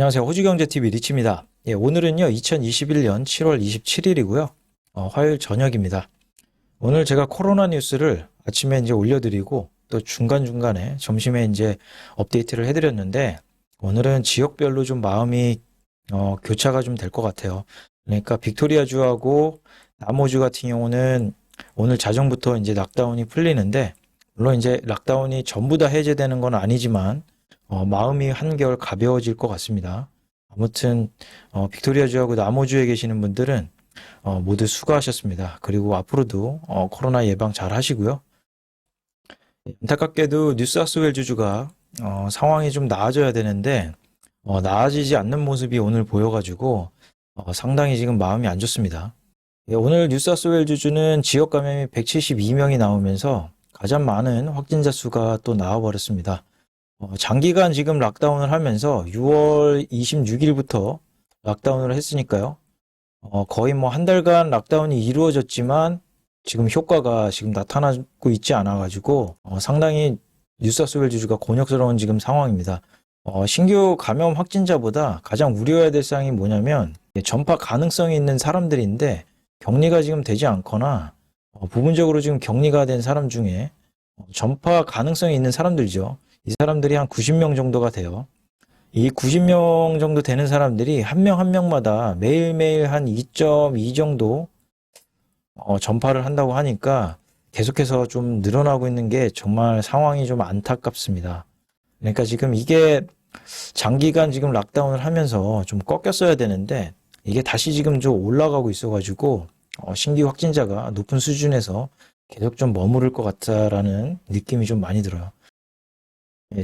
안녕하세요. 호주경제TV 리치입니다. 오늘은요, 2021년 7월 27일이고요. 화요일 저녁입니다. 오늘 제가 코로나 뉴스를 아침에 이제 올려드리고 또 중간중간에 점심에 이제 업데이트를 해드렸는데 오늘은 지역별로 좀 마음이 교차가 좀 될 것 같아요. 그러니까 빅토리아주하고 남호주 같은 경우는 오늘 자정부터 이제 락다운이 풀리는데 물론 이제 락다운이 전부 다 해제되는 건 아니지만 마음이 한결 가벼워질 것 같습니다. 아무튼 빅토리아주하고 남호주에 계시는 분들은 모두 수고하셨습니다. 그리고 앞으로도 코로나 예방 잘 하시고요. 안타깝게도 뉴사우스웨일즈주가 상황이 좀 나아져야 되는데 나아지지 않는 모습이 오늘 보여가지고 상당히 지금 마음이 안 좋습니다. 오늘 뉴사우스웨일즈주는 지역 감염이 172명이 나오면서 가장 많은 확진자 수가 또 나와버렸습니다. 장기간 지금 락다운을 하면서 6월 26일부터 락다운을 했으니까요. 거의 뭐 한 달간 락다운이 이루어졌지만 지금 효과가 지금 나타나고 있지 않아가지고 상당히 뉴사우스웨일즈주가 곤욕스러운 지금 상황입니다. 신규 감염 확진자보다 가장 우려해야 될 사항이 뭐냐면 전파 가능성이 있는 사람들인데 격리가 지금 되지 않거나 부분적으로 지금 격리가 된 사람 중에 전파 가능성이 있는 사람들이죠. 이 사람들이 한 90명 정도가 돼요. 이 90명 정도 되는 사람들이 한 명 한 명마다 매일매일 한 2.2 정도 전파를 한다고 하니까 계속해서 좀 늘어나고 있는 게 정말 상황이 좀 안타깝습니다. 그러니까 지금 이게 장기간 지금 락다운을 하면서 좀 꺾였어야 되는데 이게 다시 지금 좀 올라가고 있어가지고 신규 확진자가 높은 수준에서 계속 좀 머무를 것 같다라는 느낌이 좀 많이 들어요.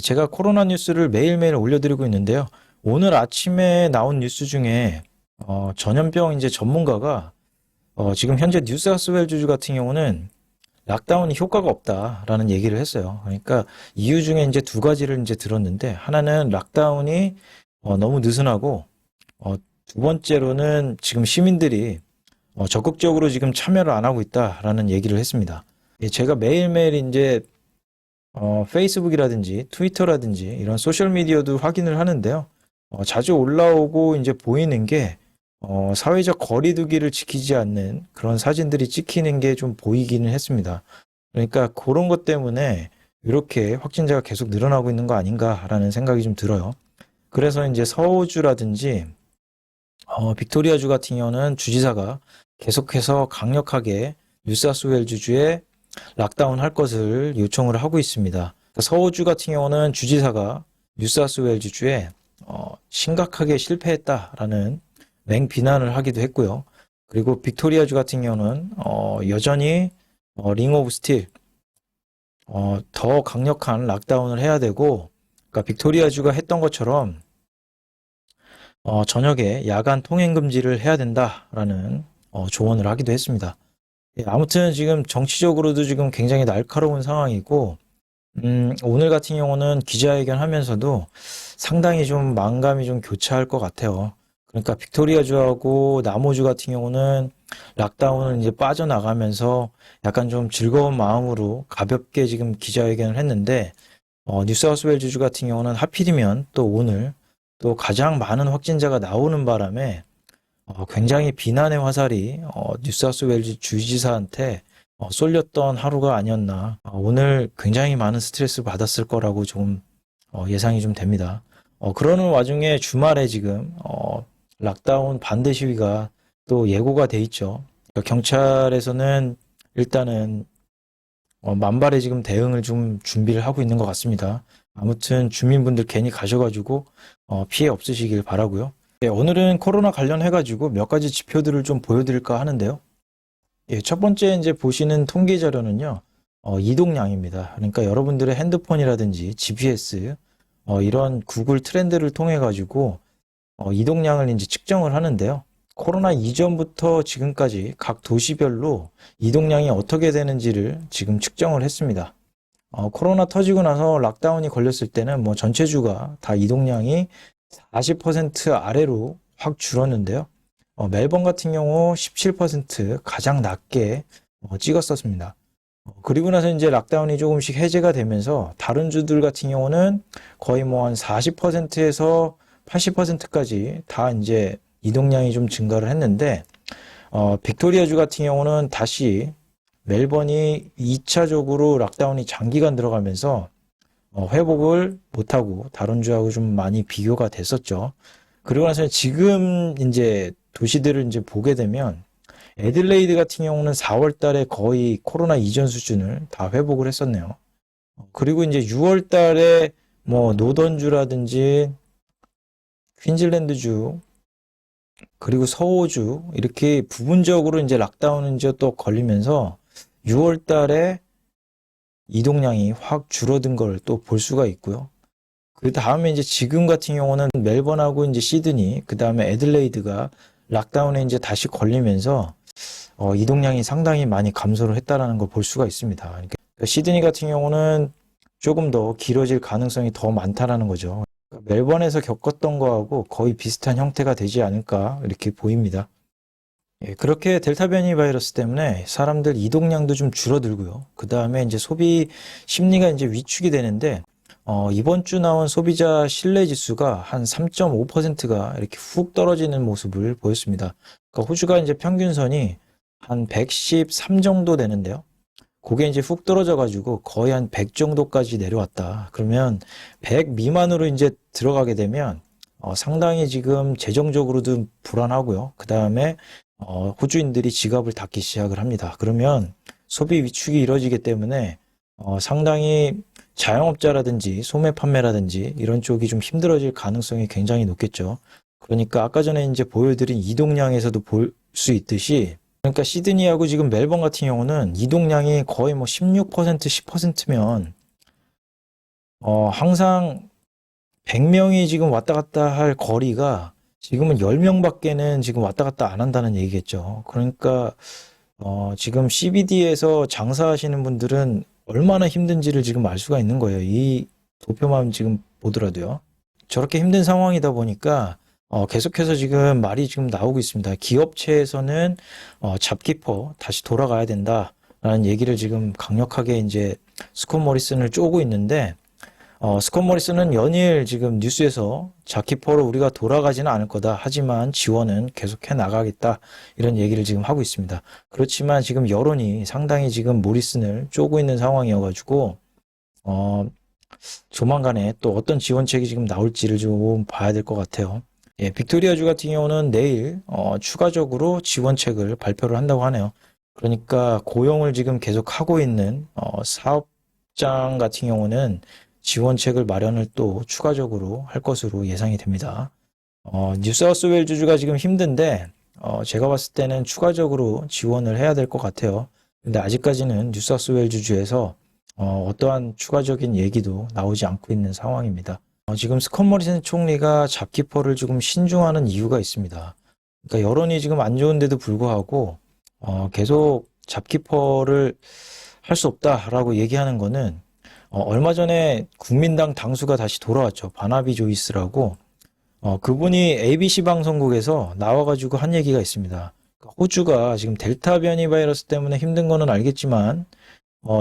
제가 코로나 뉴스를 매일매일 올려드리고 있는데요. 오늘 아침에 나온 뉴스 중에 전염병 이제 전문가가 지금 현재 뉴사우스웨일즈 같은 경우는 락다운이 효과가 없다라는 얘기를 했어요. 그러니까 이유 중에 이제 두 가지를 이제 들었는데 하나는 락다운이 너무 느슨하고 두 번째로는 지금 시민들이 적극적으로 지금 참여를 안 하고 있다라는 얘기를 했습니다. 제가 매일매일 이제 페이스북이라든지 트위터라든지 이런 소셜미디어도 확인을 하는데요. 자주 올라오고 이제 보이는 게 사회적 거리두기를 지키지 않는 그런 사진들이 찍히는 게 좀 보이기는 했습니다. 그러니까 그런 것 때문에 이렇게 확진자가 계속 늘어나고 있는 거 아닌가라는 생각이 좀 들어요. 그래서 이제 서호주라든지 빅토리아주 같은 경우는 주지사가 계속해서 강력하게 뉴사우스웨일즈주에 락다운 할 것을 요청을 하고 있습니다. 서호주 같은 경우는 주지사가 뉴사우스웨일즈주에 심각하게 실패했다라는 맹비난을 하기도 했고요. 그리고 빅토리아주 같은 경우는 여전히 링 오브 스틸 더 강력한 락다운을 해야 되고, 그러니까 빅토리아주가 했던 것처럼 저녁에 야간 통행 금지를 해야 된다라는 조언을 하기도 했습니다. 아무튼 지금 정치적으로도 지금 굉장히 날카로운 상황이고, 오늘 같은 경우는 기자회견 하면서도 상당히 좀 마음감이 좀 교차할 것 같아요. 그러니까 빅토리아주하고 남호주 같은 경우는 락다운을 이제 빠져나가면서 약간 좀 즐거운 마음으로 가볍게 지금 기자회견을 했는데, 뉴사우스웨일즈주 같은 경우는 하필이면 또 오늘 또 가장 많은 확진자가 나오는 바람에 굉장히 비난의 화살이 뉴사우스웨일즈 주지사한테 쏠렸던 하루가 아니었나. 오늘 굉장히 많은 스트레스 받았을 거라고 좀 예상이 좀 됩니다. 그러는 와중에 주말에 지금 락다운 반대 시위가 또 예고가 돼 있죠. 그러니까 경찰에서는 일단은 만발의 지금 대응을 좀 준비를 하고 있는 것 같습니다. 아무튼 주민분들 괜히 가셔가지고 피해 없으시길 바라고요. 오늘은 코로나 관련해가지고 몇 가지 지표들을 좀 보여드릴까 하는데요. 첫 번째 이제 보시는 통계 자료는요, 이동량입니다. 그러니까 여러분들의 핸드폰이라든지 GPS, 이런 구글 트렌드를 통해가지고 이동량을 이제 측정을 하는데요. 코로나 이전부터 지금까지 각 도시별로 이동량이 어떻게 되는지를 지금 측정을 했습니다. 코로나 터지고 나서 락다운이 걸렸을 때는 뭐 전체 주가 다 이동량이 40% 아래로 확 줄었는데요. 멜번 같은 경우 17% 가장 낮게 찍었었습니다. 그리고 나서 이제 락다운이 조금씩 해제가 되면서 다른 주들 같은 경우는 거의 뭐 한 40%에서 80%까지 다 이제 이동량이 좀 증가를 했는데, 빅토리아주 같은 경우는 다시 멜번이 2차적으로 락다운이 장기간 들어가면서 회복을 못하고 다른 주하고 좀 많이 비교가 됐었죠. 그러고 나서 지금 이제 도시들을 이제 보게 되면 애들레이드 같은 경우는 4월 달에 거의 코로나 이전 수준을 다 회복을 했었네요. 그리고 이제 6월 달에 뭐 노던주라든지 퀸즐랜드주 그리고 서호주 이렇게 부분적으로 이제 락다운은 이제 또 걸리면서 6월 달에 이동량이 확 줄어든 걸 또 볼 수가 있고요. 그 다음에 이제 지금 같은 경우는 멜번하고 이제 시드니, 그 다음에 애들레이드가 락다운에 이제 다시 걸리면서 이동량이 상당히 많이 감소를 했다라는 걸 볼 수가 있습니다. 그러니까 시드니 같은 경우는 조금 더 길어질 가능성이 더 많다라는 거죠. 멜번에서 겪었던 거하고 거의 비슷한 형태가 되지 않을까 이렇게 보입니다. 예, 그렇게 델타 변이 바이러스 때문에 사람들 이동량도 좀 줄어들고요. 그 다음에 이제 소비 심리가 이제 위축이 되는데, 이번 주 나온 소비자 신뢰 지수가 한 3.5%가 이렇게 훅 떨어지는 모습을 보였습니다. 그러니까 호주가 이제 평균선이 한 113 정도 되는데요. 그게 이제 훅 떨어져가지고 거의 한 100 정도까지 내려왔다. 그러면 100 미만으로 이제 들어가게 되면 상당히 지금 재정적으로도 불안하고요. 그 다음에 호주인들이 지갑을 닫기 시작을 합니다. 그러면 소비 위축이 이루어지기 때문에 상당히 자영업자라든지 소매 판매라든지 이런 쪽이 좀 힘들어질 가능성이 굉장히 높겠죠. 그러니까 아까 전에 이제 보여드린 이동량에서도 볼 수 있듯이, 그러니까 시드니하고 지금 멜번 같은 경우는 이동량이 거의 뭐 16%, 10%면 항상 100명이 지금 왔다 갔다 할 거리가 지금은 10명밖에는 지금 왔다 갔다 안 한다는 얘기겠죠. 그러니까 지금 CBD에서 장사하시는 분들은 얼마나 힘든지를 지금 알 수가 있는 거예요. 이 도표만 지금 보더라도요. 저렇게 힘든 상황이다 보니까 계속해서 지금 말이 지금 나오고 있습니다. 기업체에서는 잡키퍼 다시 돌아가야 된다라는 얘기를 지금 강력하게 이제 스콧 모리슨을 쪼고 있는데, 스콧 모리슨은 연일 지금 뉴스에서 잡키퍼로 우리가 돌아가지는 않을 거다. 하지만 지원은 계속해 나가겠다. 이런 얘기를 지금 하고 있습니다. 그렇지만 지금 여론이 상당히 지금 모리슨을 쪼고 있는 상황이어가지고, 조만간에 또 어떤 지원책이 지금 나올지를 좀 봐야 될 것 같아요. 예, 빅토리아주 같은 경우는 내일 추가적으로 지원책을 발표를 한다고 하네요. 그러니까 고용을 지금 계속 하고 있는 사업장 같은 경우는 지원책을 마련을 또 추가적으로 할 것으로 예상이 됩니다. 뉴사우스웨일주가 지금 힘든데 제가 봤을 때는 추가적으로 지원을 해야 될 것 같아요. 근데 아직까지는 뉴사우스웨일주에서 어떠한 추가적인 얘기도 나오지 않고 있는 상황입니다. 지금 스콧 모리슨 총리가 잡키퍼를 조금 신중하는 이유가 있습니다. 그러니까 여론이 지금 안 좋은데도 불구하고 계속 잡키퍼를 할 수 없다라고 얘기하는 거는, 얼마 전에 국민당 당수가 다시 돌아왔죠. 바나비 조이스라고. 그분이 ABC 방송국에서 나와가지고 한 얘기가 있습니다. 그러니까 호주가 지금 델타 변이 바이러스 때문에 힘든 거는 알겠지만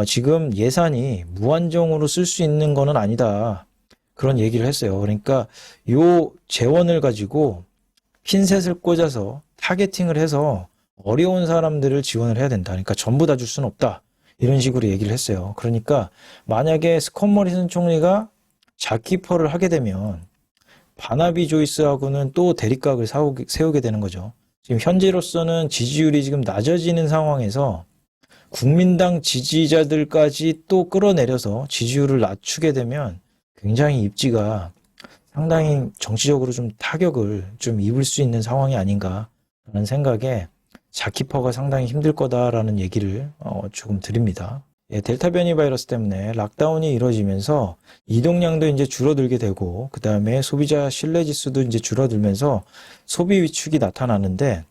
지금 예산이 무한정으로 쓸 수 있는 거는 아니다. 그런 얘기를 했어요. 그러니까 요 재원을 가지고 핀셋을 꽂아서 타겟팅을 해서 어려운 사람들을 지원을 해야 된다. 그러니까 전부 다 줄 수는 없다. 이런 식으로 얘기를 했어요. 그러니까 만약에 스콧 모리슨 총리가 잡키퍼를 하게 되면 바나비 조이스하고는 또 대립각을 세우게 되는 거죠. 지금 현재로서는 지지율이 지금 낮아지는 상황에서 국민당 지지자들까지 또 끌어내려서 지지율을 낮추게 되면 굉장히 입지가 상당히 정치적으로 좀 타격을 좀 입을 수 있는 상황이 아닌가라는 생각에 잡키퍼가 상당히 힘들 거다라는 얘기를 조금 드립니다. 예, 델타 변이 바이러스 때문에 락다운이 이루어지면서 이동량도 이제 줄어들게 되고, 그 다음에 소비자 신뢰 지수도 이제 줄어들면서 소비 위축이 나타나는데,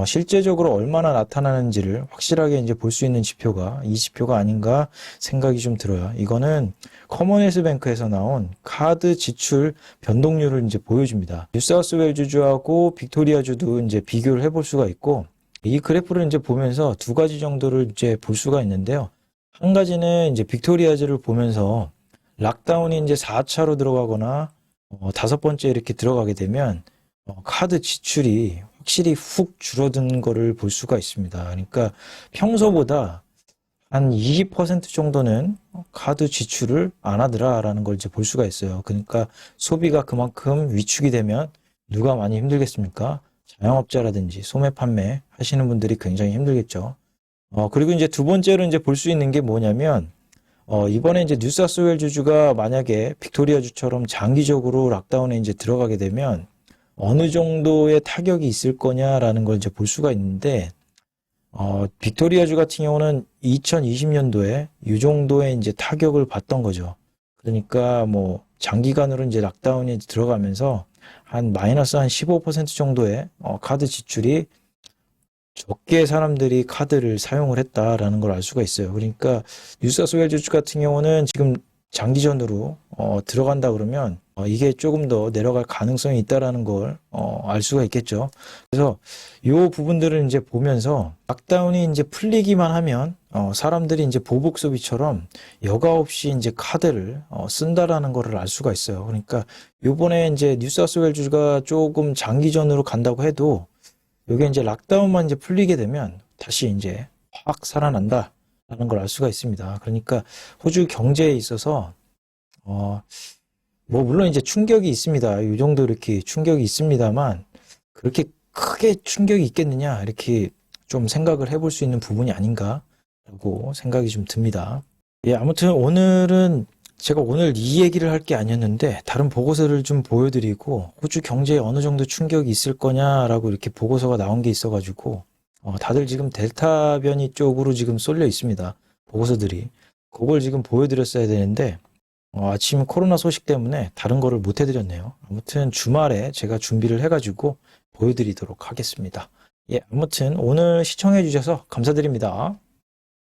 실제적으로 얼마나 나타나는지를 확실하게 이제 볼 수 있는 지표가 이 지표가 아닌가 생각이 좀 들어요. 이거는 커먼웰스 뱅크에서 나온 카드 지출 변동률을 이제 보여줍니다. 뉴사우스웨일주하고 빅토리아주도 이제 비교를 해볼 수가 있고, 이 그래프를 이제 보면서 두 가지 정도를 이제 볼 수가 있는데요. 한 가지는 이제 빅토리아주를 보면서 락다운이 이제 4차로 들어가거나 다섯 번째 이렇게 들어가게 되면 카드 지출이 확실히 훅 줄어든 거를 볼 수가 있습니다. 그러니까 평소보다 한 20% 정도는 카드 지출을 안 하더라라는 걸 이제 볼 수가 있어요. 그러니까 소비가 그만큼 위축이 되면 누가 많이 힘들겠습니까? 자영업자라든지 소매 판매 하시는 분들이 굉장히 힘들겠죠. 그리고 이제 두 번째로 이제 볼 수 있는 게 뭐냐면, 이번에 이제 뉴사우스웨일주가 만약에 빅토리아주처럼 장기적으로 락다운에 이제 들어가게 되면 어느 정도의 타격이 있을 거냐라는 걸 이제 볼 수가 있는데, 빅토리아주 같은 경우는 2020년도에 이 정도의 이제 타격을 받던 거죠. 그러니까 뭐 장기간으로 이제 락다운이 들어가면서 한 마이너스 한 15% 정도의 카드 지출이 적게 사람들이 카드를 사용을 했다라는 걸 알 수가 있어요. 그러니까 뉴사우스웨일주 같은 경우는 지금 장기전으로 들어간다 그러면 이게 조금 더 내려갈 가능성이 있다라는 걸 알 수가 있겠죠. 그래서 이 부분들을 이제 보면서 락다운이 이제 풀리기만 하면 사람들이 이제 보복 소비처럼 여과 없이 이제 카드를 쓴다라는 거를 알 수가 있어요. 그러니까 요번에 이제 뉴사우스웨일주가 조금 장기전으로 간다고 해도 요게 이제 락다운만 이제 풀리게 되면 다시 이제 확 살아난다라는 걸 알 수가 있습니다. 그러니까 호주 경제에 있어서 뭐 물론 이제 충격이 있습니다. 이 정도 이렇게 충격이 있습니다만 그렇게 크게 충격이 있겠느냐 이렇게 좀 생각을 해볼 수 있는 부분이 아닌가라고 생각이 좀 듭니다. 예, 아무튼 오늘은 제가 오늘 이 얘기를 할 게 아니었는데 다른 보고서를 좀 보여드리고 호주 경제에 어느 정도 충격이 있을 거냐라고 이렇게 보고서가 나온 게 있어가지고 다들 지금 델타 변이 쪽으로 지금 쏠려 있습니다. 보고서들이. 그걸 지금 보여드렸어야 되는데 아침 코로나 소식 때문에 다른 거를 못 해드렸네요. 아무튼 주말에 제가 준비를 해가지고 보여드리도록 하겠습니다. 예, 아무튼 오늘 시청해 주셔서 감사드립니다.